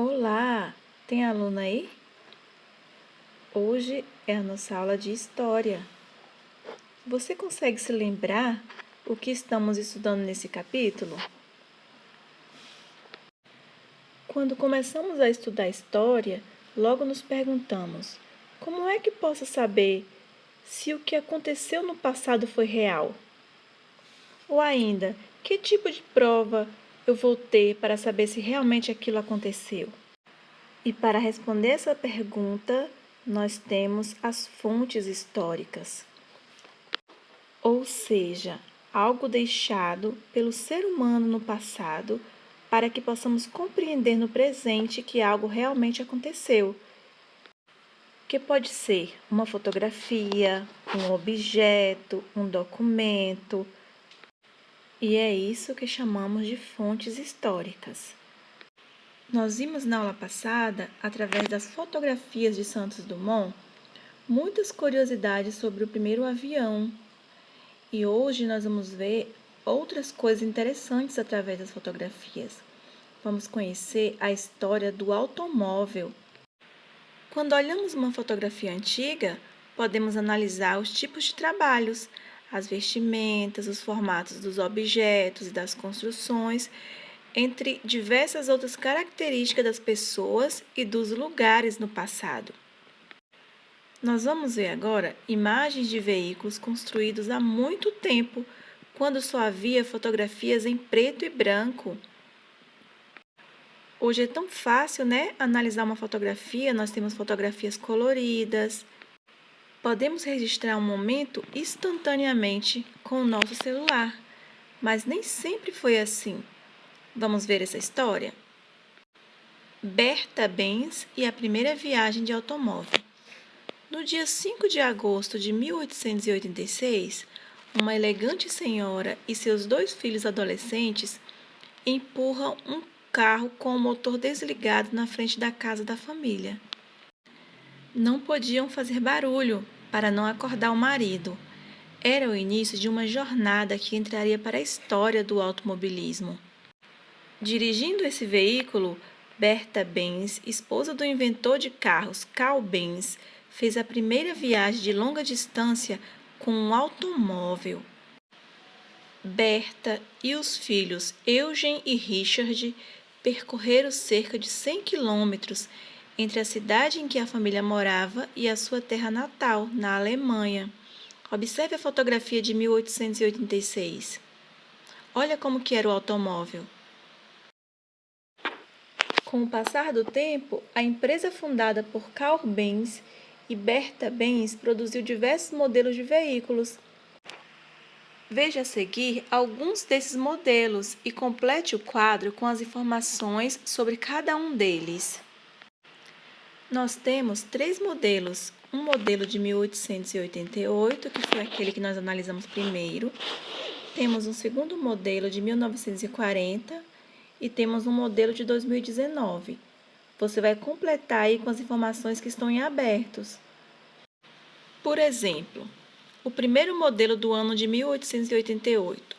Olá, tem aluno aí? Hoje é a nossa aula de História. Você consegue se lembrar o que estamos estudando nesse capítulo? Quando começamos a estudar História, logo nos perguntamos: como é que posso saber se o que aconteceu no passado foi real? Ou ainda, que tipo de prova eu vou ter para saber se realmente aquilo aconteceu? E para responder essa pergunta, nós temos as fontes históricas, ou seja, algo deixado pelo ser humano no passado para que possamos compreender no presente que algo realmente aconteceu, que pode ser uma fotografia, um objeto, um documento, e é isso que chamamos de fontes históricas. Nós vimos na aula passada, através das fotografias de Santos Dumont, muitas curiosidades sobre o primeiro avião. E hoje nós vamos ver outras coisas interessantes através das fotografias. Vamos conhecer a história do automóvel. Quando olhamos uma fotografia antiga, podemos analisar os tipos de trabalhos, as vestimentas, os formatos dos objetos e das construções, entre diversas outras características das pessoas e dos lugares no passado. Nós vamos ver agora imagens de veículos construídos há muito tempo, quando só havia fotografias em preto e branco. Hoje é tão fácil, né, analisar uma fotografia, nós temos fotografias coloridas. Podemos registrar um momento instantaneamente com o nosso celular, mas nem sempre foi assim. Vamos ver essa história? Berta Benz e a primeira viagem de automóvel. No dia 5 de agosto de 1886, uma elegante senhora e seus 2 filhos adolescentes empurram um carro com o motor desligado na frente da casa da família. Não podiam fazer barulho para não acordar o marido. Era o início de uma jornada que entraria para a história do automobilismo. Dirigindo esse veículo, Berta Benz, esposa do inventor de carros Carl Benz, fez a primeira viagem de longa distância com um automóvel. Berta e os filhos Eugen e Richard percorreram cerca de 100 quilômetros entre a cidade em que a família morava e a sua terra natal, na Alemanha. Observe a fotografia de 1886. Olha como que era o automóvel. Com o passar do tempo, a empresa fundada por Carl Benz e Berta Benz produziu diversos modelos de veículos. Veja a seguir alguns desses modelos e complete o quadro com as informações sobre cada um deles. Nós temos 3 modelos. Um modelo de 1888, que foi aquele que nós analisamos primeiro. Temos um segundo modelo de 1940 e temos um modelo de 2019. Você vai completar aí com as informações que estão em abertos. Por exemplo, o primeiro modelo do ano de 1888.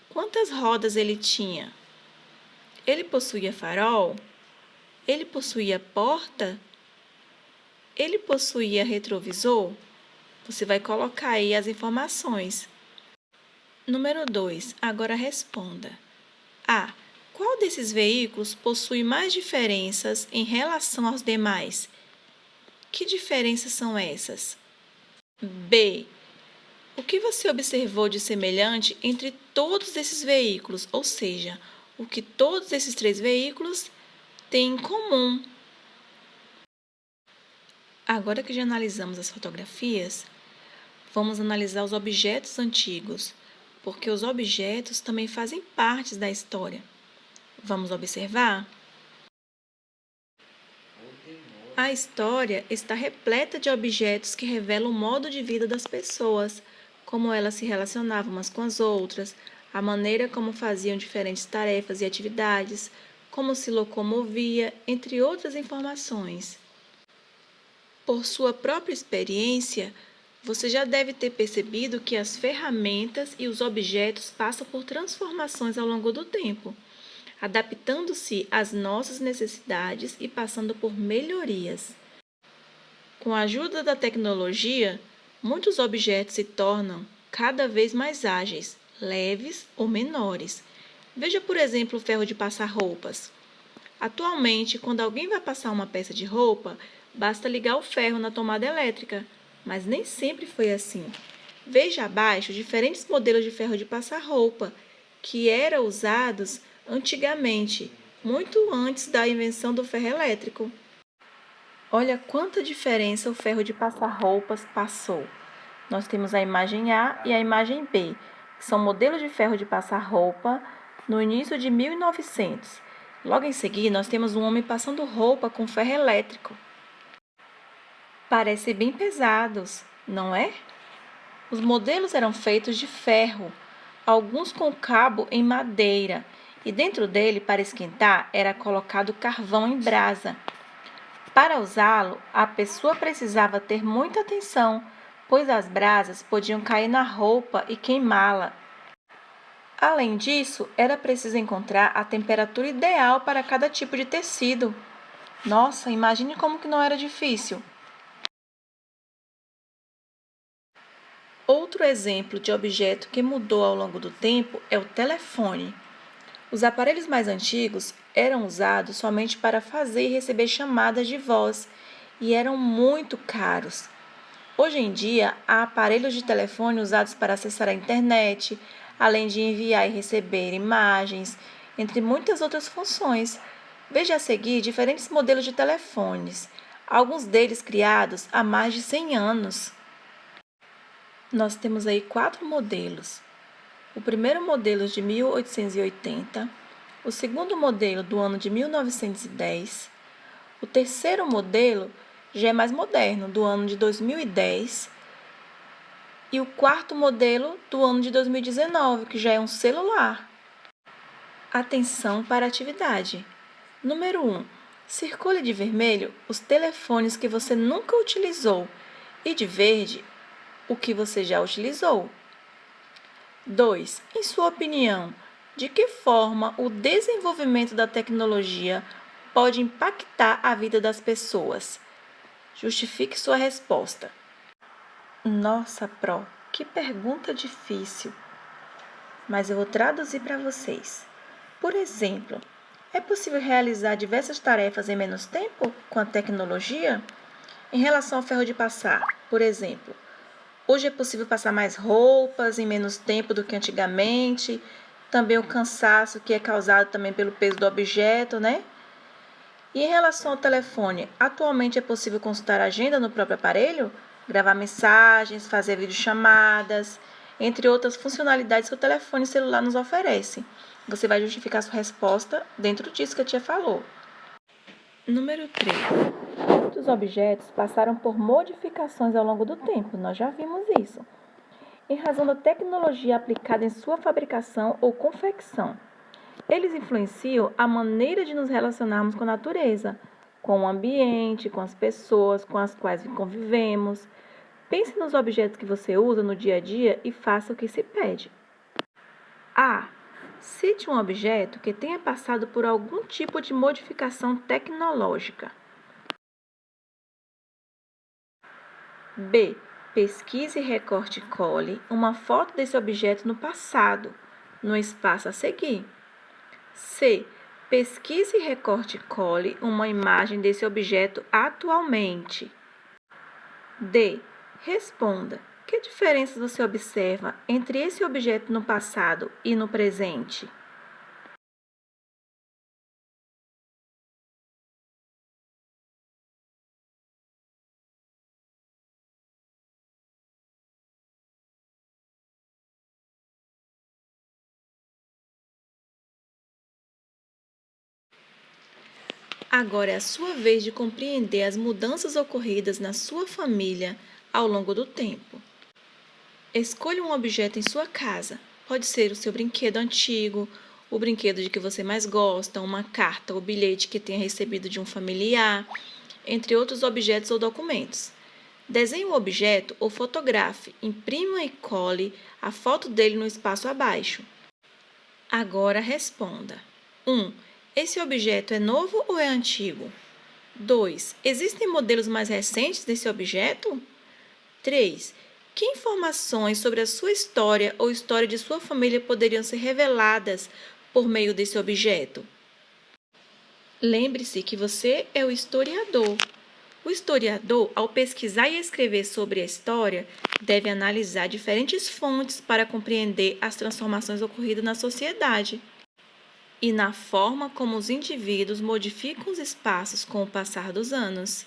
Quantas rodas ele tinha? Ele possuía farol? Ele possuía porta? Ele possuía retrovisor? Você vai colocar aí as informações. Número 2. Agora responda. A. Qual desses veículos possui mais diferenças em relação aos demais? Que diferenças são essas? B. O que você observou de semelhante entre todos esses veículos, ou seja, o que todos esses 3 veículos têm em comum? Agora que já analisamos as fotografias, vamos analisar os objetos antigos, porque os objetos também fazem parte da história. Vamos observar? A história está repleta de objetos que revelam o modo de vida das pessoas, como elas se relacionavam umas com as outras, a maneira como faziam diferentes tarefas e atividades, como se locomovia, entre outras informações. Por sua própria experiência, você já deve ter percebido que as ferramentas e os objetos passam por transformações ao longo do tempo. adaptando-se às nossas necessidades e passando por melhorias. Com a ajuda da tecnologia, muitos objetos se tornam cada vez mais ágeis, leves ou menores. Veja, por exemplo, o ferro de passar roupas. Atualmente, quando alguém vai passar uma peça de roupa, basta ligar o ferro na tomada elétrica, mas nem sempre foi assim. Veja abaixo diferentes modelos de ferro de passar roupa que eram usados antigamente, muito antes da invenção do ferro elétrico. Olha quanta diferença o ferro de passar roupas passou. Nós temos a imagem A e a imagem B, que são modelos de ferro de passar roupa no início de 1900. Logo em seguida, nós temos um homem passando roupa com ferro elétrico. Parecem bem pesados, não é? Os modelos eram feitos de ferro, alguns com cabo em madeira, e dentro dele, para esquentar, era colocado carvão em brasa. Para usá-lo, a pessoa precisava ter muita atenção, pois as brasas podiam cair na roupa e queimá-la. Além disso, era preciso encontrar a temperatura ideal para cada tipo de tecido. Nossa, imagine como que não era difícil. Outro exemplo de objeto que mudou ao longo do tempo é o telefone. Os aparelhos mais antigos eram usados somente para fazer e receber chamadas de voz e eram muito caros. Hoje em dia, há aparelhos de telefone usados para acessar a internet, além de enviar e receber imagens, entre muitas outras funções. Veja a seguir diferentes modelos de telefones, alguns deles criados há mais de 100 anos. Nós temos aí 4 modelos. O primeiro modelo de 1880, o segundo modelo do ano de 1910, o terceiro modelo já é mais moderno, do ano de 2010, e o quarto modelo do ano de 2019, que já é um celular. Atenção para a atividade. Número 1. Circule de vermelho os telefones que você nunca utilizou e de verde o que você já utilizou. 2. Em sua opinião, de que forma o desenvolvimento da tecnologia pode impactar a vida das pessoas? Justifique sua resposta. Nossa, Pro, que pergunta difícil! Mas eu vou traduzir para vocês. Por exemplo, é possível realizar diversas tarefas em menos tempo com a tecnologia? Em relação ao ferro de passar, por exemplo, hoje é possível passar mais roupas em menos tempo do que antigamente. Também o cansaço que é causado também pelo peso do objeto, né? E em relação ao telefone, atualmente é possível consultar a agenda no próprio aparelho, gravar mensagens, fazer videochamadas, entre outras funcionalidades que o telefone celular nos oferece. Você vai justificar sua resposta dentro disso que a tia falou. Número 3. Muitos objetos passaram por modificações ao longo do tempo, nós já vimos isso, em razão da tecnologia aplicada em sua fabricação ou confecção. Eles influenciam a maneira de nos relacionarmos com a natureza, com o ambiente, com as pessoas com as quais convivemos. Pense nos objetos que você usa no dia a dia e faça o que se pede. A. Cite um objeto que tenha passado por algum tipo de modificação tecnológica. B. Pesquise e recorte e cole uma foto desse objeto no passado, no espaço a seguir. C. Pesquise e recorte e cole uma imagem desse objeto atualmente. D. Responda. Que diferenças você observa entre esse objeto no passado e no presente? Agora é a sua vez de compreender as mudanças ocorridas na sua família ao longo do tempo. Escolha um objeto em sua casa. Pode ser o seu brinquedo antigo, o brinquedo de que você mais gosta, uma carta ou bilhete que tenha recebido de um familiar, entre outros objetos ou documentos. Desenhe o objeto ou fotografe, imprima e cole a foto dele no espaço abaixo. Agora responda. 1. Esse objeto é novo ou é antigo? 2. Existem modelos mais recentes desse objeto? 3. Que informações sobre a sua história ou história de sua família poderiam ser reveladas por meio desse objeto? Lembre-se que você é o historiador. O historiador, ao pesquisar e escrever sobre a história, deve analisar diferentes fontes para compreender as transformações ocorridas na sociedade e na forma como os indivíduos modificam os espaços com o passar dos anos.